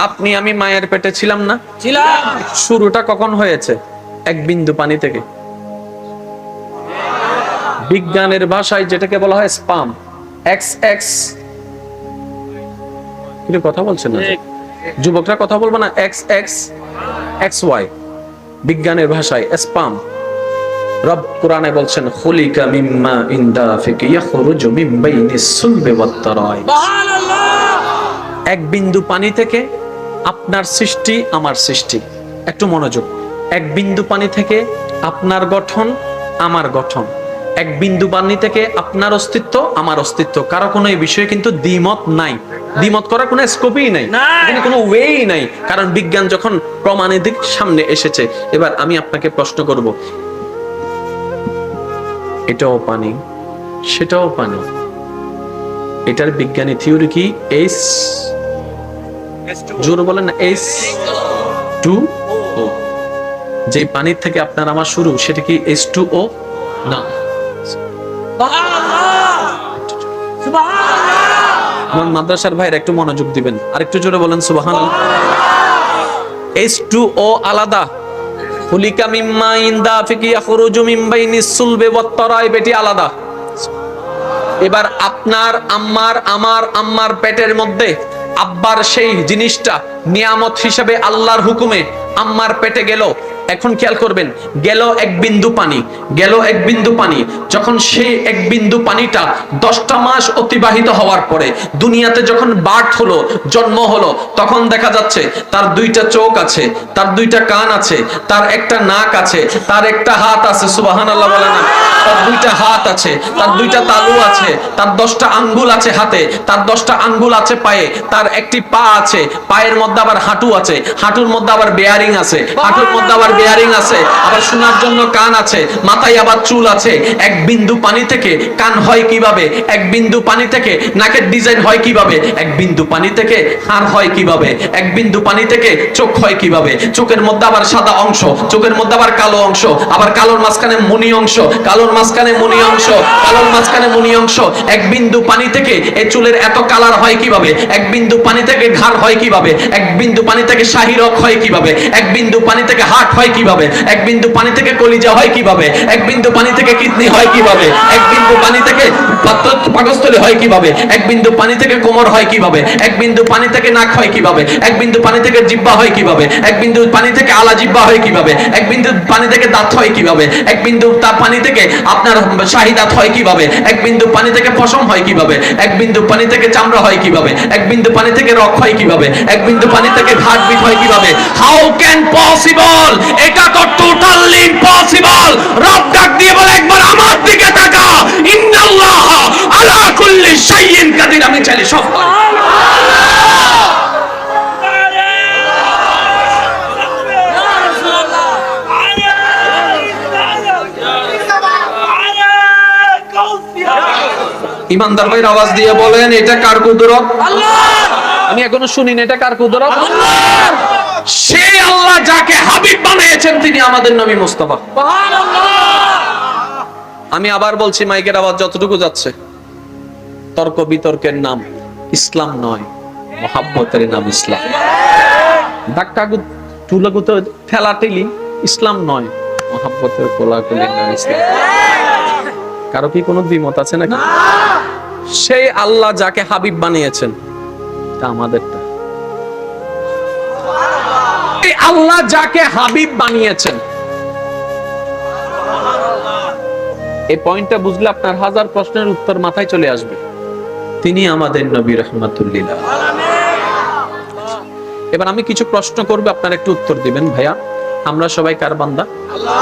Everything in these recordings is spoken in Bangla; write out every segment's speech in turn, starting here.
আপনি আমি মায়ের পেটে ছিলাম না? ছিলাম। শুরুটা কখন হয়েছে? এক বিন্দু পানি থেকে। বিজ্ঞানের ভাষায় যেটাকে বলা হয় স্পাম, এক্স এক্স। কি কথা বলছেন না যুবকরা? কথা বলবো না? এক্স এক্স এক্স ওয়াই, বিজ্ঞানের ভাষায় স্পাম। রব কোরআনে বলছেন খুলিকা মিম্মা ইনদাফিক ইয়াখরুজু মিন বাইনিস সুলবি ওয়াত তারাই। সুবহানাল্লাহ। এক বিন্দু পানি থেকে আপনার সৃষ্টি, আমার সৃষ্টি। একটু মনোযোগ। এক বিন্দু পানি থেকে আপনার গঠন, আমার গঠন। এক বিন্দু পানি থেকে আপনার অস্তিত্ব, আমার অস্তিত্ব। কারো কোনো এই বিষয়ে কিন্তু দ্বিমত নাই। দ্বিমত করার কোনো স্কোপই নাই, এখানে কোনো ওয়েই নাই। কারণ বিজ্ঞান যখন প্রমাণিক সামনে এসেছে। এবার আমি আপনাকে প্রশ্ন করব, এটাও পানি, সেটাও পানি, এটার বিজ্ঞানী থিওরি কি? এইচ, জোরে বলেন না, H2O। যে পানির থেকে আপনার আমার শুরু, সেটা কি H2O? না। আমার মাদ্রাসার ভাইরা একটু মনোযোগ দিবেন, আর একটু জোরে বলেন সুবহানাল্লাহ। H2O আলাদা, খুলিকা মিম্মা ইনদাফিক ইয়াখরুজু মিন বাইনিস সুলবি ওয়াত তারাইব, এটি আলাদা। এবার আপনার আম্মার, আমার আম্মার পেটের মধ্যে আব্বার সেই জিনিসটা নিয়ামত হিসেবে আল্লাহর হুকুমে আম্মার পেটে গেল। এখন খেয়াল করবেন, গেল এক বিন্দু পানি, গেল এক বিন্দু পানি। যখন সেই এক বিন্দু পানিটা 10টা মাস অতিবাহিত হওয়ার পরে দুনিয়াতে যখন বার্থ হলো, জন্ম হলো, তখন দেখা যাচ্ছে তার 2টা চোখ আছে, তার 2টা কান আছে, তার একটা নাক আছে, তার একটা হাত আছে। সুবহানাল্লাহ বলে না? তার 2টা হাত আছে, তার 2টা তালু আছে, তার 10টা আঙ্গুল আছে হাতে, তার 10টা আঙ্গুল আছে পায়ে, তার একটি পা আছে, পায়ের মধ্যে আবার হাঁটু আছে, হাঁটুর মধ্যে আবার বেয়ারিং আছে, হাঁটুর মধ্যে আবার বেয়ারিং আছে, আবার শোনার জন্য কান আছে, মাথায় আবার চুল আছে। এক বিন্দু পানি থেকে কান হয় কিভাবে? এক বিন্দু পানি থেকে নাকের ডিজাইন হয় কিভাবে? এক বিন্দু পানি থেকে হাড় হয় কিভাবে? এক বিন্দু পানি থেকে চোখ হয় কিভাবে? চোখের মধ্যে আবার সাদা অংশ, চোখের মধ্যে আবার কালো অংশ, আবার কালোর মাঝখানে মণি অংশ, কালোর মাঝখানে মণি অংশ, কালোর মাঝখানে মণি অংশ। এক বিন্দু পানি থেকে এই চুলের এত কালার হয় কিভাবে? এক বিন্দু পানি থেকে ঘাড় হয় কিভাবে? এক বিন্দু পানি থেকে শাহী রগ হয় কিভাবে? এক বিন্দু পানি থেকে হার্ট হয় কিভাবে? এক বিন্দু পানি থেকে কলিজা হয় কিভাবে? এক বিন্দু পানি থেকে কিডনি হয় কিভাবে? এক বিন্দু পানি থেকে পাকস্থলী হয় কিভাবে? এক বিন্দু পানি থেকে কোমর হয় কিভাবে? এক বিন্দু পানি থেকে নাক হয় কিভাবে? এক বিন্দু পানি থেকে জিহ্বা হয় কিভাবে? এক বিন্দু পানি থেকে আলা জিহ্বা হয় কিভাবে? এক বিন্দু পানি থেকে দাঁত হয় কিভাবে? এক বিন্দু পানি থেকে আপনার শাহী দাঁত হয় কিভাবে? এক বিন্দু পানি থেকে পশম হয় কিভাবে? এক বিন্দু পানি থেকে চামড়া হয় কিভাবে? এক বিন্দু পানি থেকে রক হয় কিভাবে? এক বিন্দু পানি থেকে হার্টবিট হয় কিভাবে? How can possible? এটা তো টোটালি ইম্পসিবল। রব ডাক দিয়ে বলে, একবার আমার দিকে তাকা, ইন্নাল্লাহ আলা কুল্লি শাইইন কাদির। আমি চাইলে সব পারি। ইমানদার ভাইয়ের আওয়াজ দিয়ে বলেন, এটা কার কুদরত? আল্লাহ। আমি এখনো শুনি না, এটা কার কুদরত? আল্লাহ। সেই আল্লাহ যাকে হাবিব বানিয়েছেন, তিনি আমাদের নবী মুস্তাফা। সুবহানাল্লাহ। আমি আবার বলছি, মাইকের আওয়াজ যতটুকু যাচ্ছে, তর্ক বিতর্কের নাম ইসলাম নয়, মহাব্বতের নাম ইসলাম। ধাক্কা তুলাগুতো ঠেলাঠেলি ইসলাম নয়, মহাব্বতের কোলাকুলির নাম ইসলাম। কারো কি কোনো দ্বিমত আছে নাকি? সেই আল্লাহ যাকে হাবিব বানিয়েছেন, তা আমাদেরটা। এই আল্লাহ যাকে হাবিব বানিয়েছেন, এই পয়েন্টটা বুঝলে আপনার হাজার প্রশ্নের উত্তর মাথায় চলে আসবে। তিনি আমাদের নবী রাহমাতুল লিল আলামিন। এবার আমি কিছু প্রশ্ন করব, আপনারা একটু উত্তর দিবেন। ভাইয়া, আমরা সবাই কার বান্দা? আল্লাহ।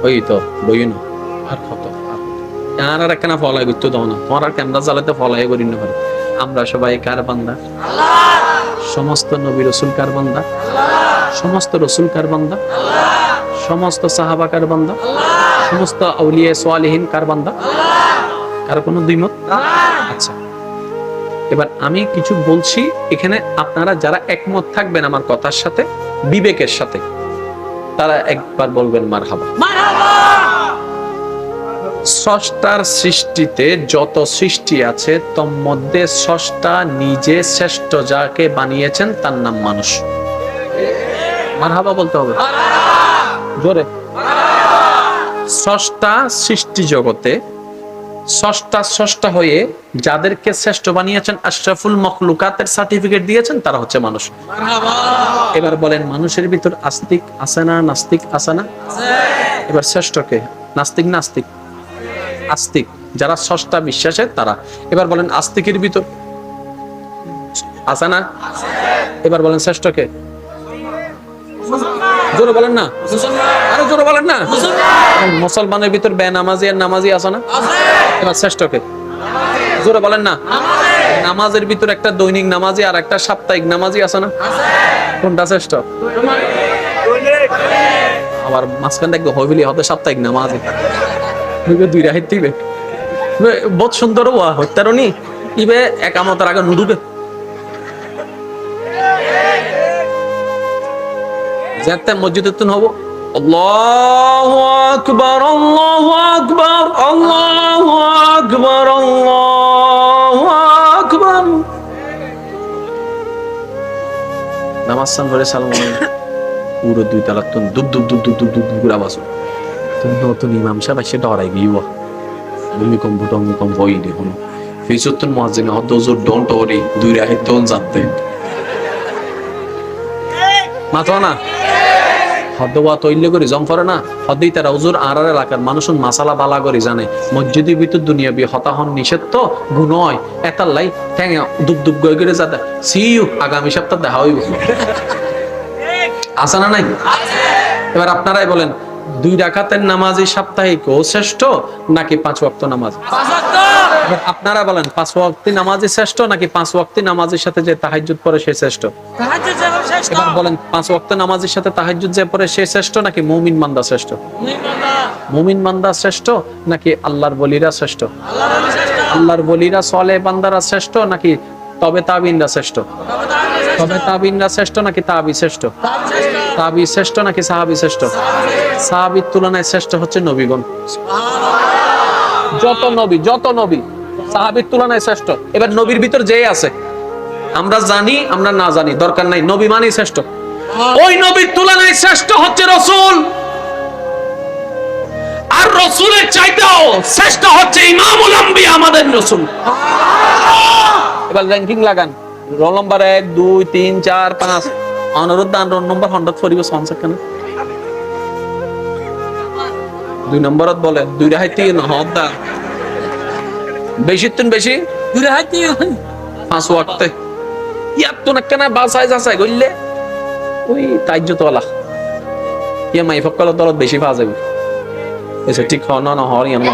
ওই তো বইন আর কত আর একখানা ফলাই করতে দাও না, তোমার আর ক্যামেরা জ্বালাতে ফলাই করি না। আমরা সবাই কার বান্দা? আল্লাহ। সমস্ত নবী রাসূল কার বান্দা? আল্লাহ। সমস্ত রাসূল কার বান্দা? আল্লাহ। সমস্ত সাহাবা কার বান্দা? আল্লাহ। সমস্ত আউলিয়া সালেহিন কার বান্দা? আল্লাহ। কার কোনো দ্বিমত? আচ্ছা, এবার আমি কিছু বলছি, এখানে আপনারা যারা একমত থাকবেন আমার কথার সাথে, বিবেকের সাথে, তারা একবার বলবেন মারহাবা। মারহাবা। স্রষ্টার সৃষ্টিতে যত সৃষ্টি আছে তোর মধ্যে স্রষ্টা নিজে শ্রেষ্ঠ যাকে বানিয়েছেন তার নাম মানুষ। মারহাবা বলতে হবে জোরে। স্রষ্টা সৃষ্টি জগতে স্রষ্টা হয়ে যাদেরকে শ্রেষ্ঠ বানিয়েছেন, আশরাফুল মখলুকাতের সার্টিফিকেট দিয়েছেন, তারা হচ্ছে মানুষ। এবার বলেন, মানুষের ভিতর আস্তিক আছে না নাস্তিক আছে না? এবার শ্রেষ্ঠকে নাস্তিক না আস্তিক? আস্তিক, যারা স্রষ্টা বিশ্বাসে তারা। এবার বলেন আস্তিকের ভিতর আছে না? এবার বলেন শ্রেষ্ঠকে? জোরে বলেন না, আরো জোরে বলেন না। মুসলমানের ভিতর বেনামাজি আর নামাজি আছে না? এবার শ্রেষ্ঠকে? জোরে বলেন না। নামাজের ভিতর একটা দৈনিক নামাজি আর একটা সাপ্তাহিক নামাজি আছে না? কোনটা শ্রেষ্ঠ? আবার মাঝখান দেখবে হইবিলি হবে সাপ্তাহিক নামাজি, দুই রাহিত দিবে বহুত সুন্দর হত্যারণী ইবে একামতের আগে নুডুবে যাতে মসজিদে তুন হবো আল্লাহু আকবার আল্লাহু আকবার আল্লাহু আকবার আল্লাহু আকবার। নামাজ সান করে সালাম পুরো দুই তালাক তুন দুব দুব দুব দুব দুব দুব করে আওয়াজ তুন নতুন ইমাম সাহেব এসে ডরাই গিয়ে ভূমিকম্প হই দেখুন ফিসুতুন মুয়াজ্জিন হদজুর ডোন্ট ওরি দুই রাহিত তোন জানতে মাথা না হদওয়া তৈল্য করে জম করে না হদেই তারা হুজুর আরার এলাকার মানুষ মাসালা বালা করে জানে মসজিদের ভিতর দুনিয়াবি হতাহন নিষেধ তো গুণয় এতাল্লাই ঠ্যাং দুব দুব গই করে যাতে সিইউ আগামী সপ্তাহ দেখা হইব আছে না নাই? এবার আপনারাই বলেন, দুই রাকাতের নামাজি সাপ্তাহিক ও শ্রেষ্ঠ নাকি 5 ওয়াক্ত নামাজ? আপনারা বলেন 5 ওয়াক্ত নামাজি শ্রেষ্ঠ নাকি 5 ওয়াক্ত নামাজের সাথে যে তাহাজ্জুদ পড়ে সে শ্রেষ্ঠ? এবার বলেন 5 ওয়াক্ত নামাজের সাথে তাহাজ্জুদ যে পড়ে সে শ্রেষ্ঠ নাকি মুমিন বান্দা শ্রেষ্ঠ? মুমিন বান্দা শ্রেষ্ঠ নাকি আল্লাহর ওলিরা শ্রেষ্ঠ? আল্লাহর ওলিরা সালেহ বান্দারা শ্রেষ্ঠ নাকি তবে তাবিনরা শ্রেষ্ঠ? তবে তাবিনরা শ্রেষ্ঠ নাকি তাবি শ্রেষ্ঠ? তাবি শ্রেষ্ঠ নাকি সাহাবী শ্রেষ্ঠ? সাহাবীর তুলনায় শ্রেষ্ঠ হচ্ছে নবীগণ। যত নবী সাহাবীর তুলনায় শ্রেষ্ঠ। এবার নবীর ভিতর যে আছে আমরা জানি আমরা না জানি দরকার নাই, নবী মানেই শ্রেষ্ঠ। ওই নবীর তুলনায় শ্রেষ্ঠ হচ্ছে রাসূল, আর রাসূলের চাইতেও শ্রেষ্ঠ হচ্ছে ইমামুল আম্বিয়া আমাদের রাসূল। এবার র্যাঙ্কিং লাগান, রোল নাম্বার 1 2 3 4 5 অনুরোধ দান রোল নাম্বার 100 ফরিব সংসা কেন 2 নম্বরত বলে 2 রাহাইতি না হদা বেশি তুন বেশি 2 রাহাইতি 5 ওয়াক্তে ইয়াত তো না কেন বাসায় যাসাই গইলে ওই তাইজ্জত ওয়ালা ইয়া মাই ফকল দলত বেশি পাওয়া যাবে এসে ঠিক হন না হর ইয়ান না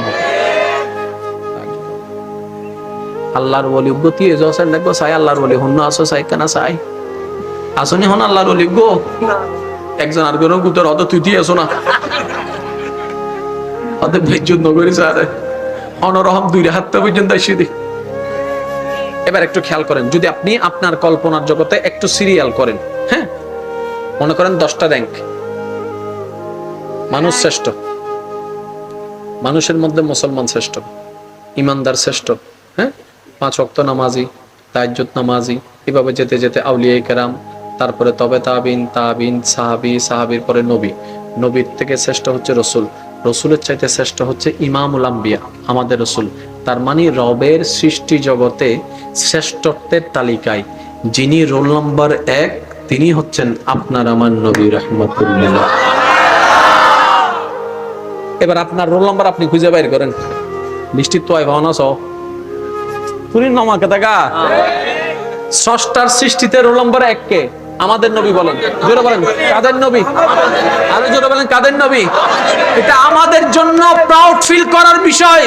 আল্লাহর ওলি গতি এজসের লাগো সাই আল্লাহর ওলি হন্ন আসো সাই কেন সাই আসনি হন আল্লাহর ওলি গো একজন আর কোন গুতর অত তুই দিয়ে আসো না অত বেজ্জত নগরী সারে অনরহম 2 হাত পর্যন্ত এসে দি। এবার একটু খেয়াল করেন, যদি আপনি আপনার কল্পনার জগতে একটু সিরিয়াল করেন, হ্যাঁ মনে করেন 10টা র্যাঙ্ক, মানুষ শ্রেষ্ঠ, মানুষের মধ্যে মুসলমান শ্রেষ্ঠ, ইমানদার শ্রেষ্ঠ, হ্যাঁ 5 ওয়াক্ত নামাজি, তাহাজ্জুদ নামাজি, এভাবে যেতে যেতে আউলিয়া কেরাম, তারপরে তবে তাবিন সাহাবী, সাহাবীর পরে নবী, নবীর থেকে শ্রেষ্ঠ হচ্ছে রসুল, রসুলের চাইতে শ্রেষ্ঠ হচ্ছে ইমামুল আম্বিয়া আমাদের রসুল। তার মানে রবের সৃষ্টি জগতে শ্রেষ্ঠত্বের তালিকায় যিনি রোল নাম্বার 1 তিনি হচ্ছেন আপনার আমার নবী রাহমাতুল্লাহ। এবার আপনার রোল নাম্বার আপনি খুঁজে বাইর করেন, নিশ্চিত তো ভাবনা সহ তুমি নমাকে দেখা স্রষ্টার সৃষ্টিতে রোল নাম্বার 1 কে? আমাদের নবী। বলেন জোরে বলেন কাদের নবী? আরো জোরে বলেন কাদের নবী? এটা আমাদের জন্য প্রাউড ফিল করার বিষয়।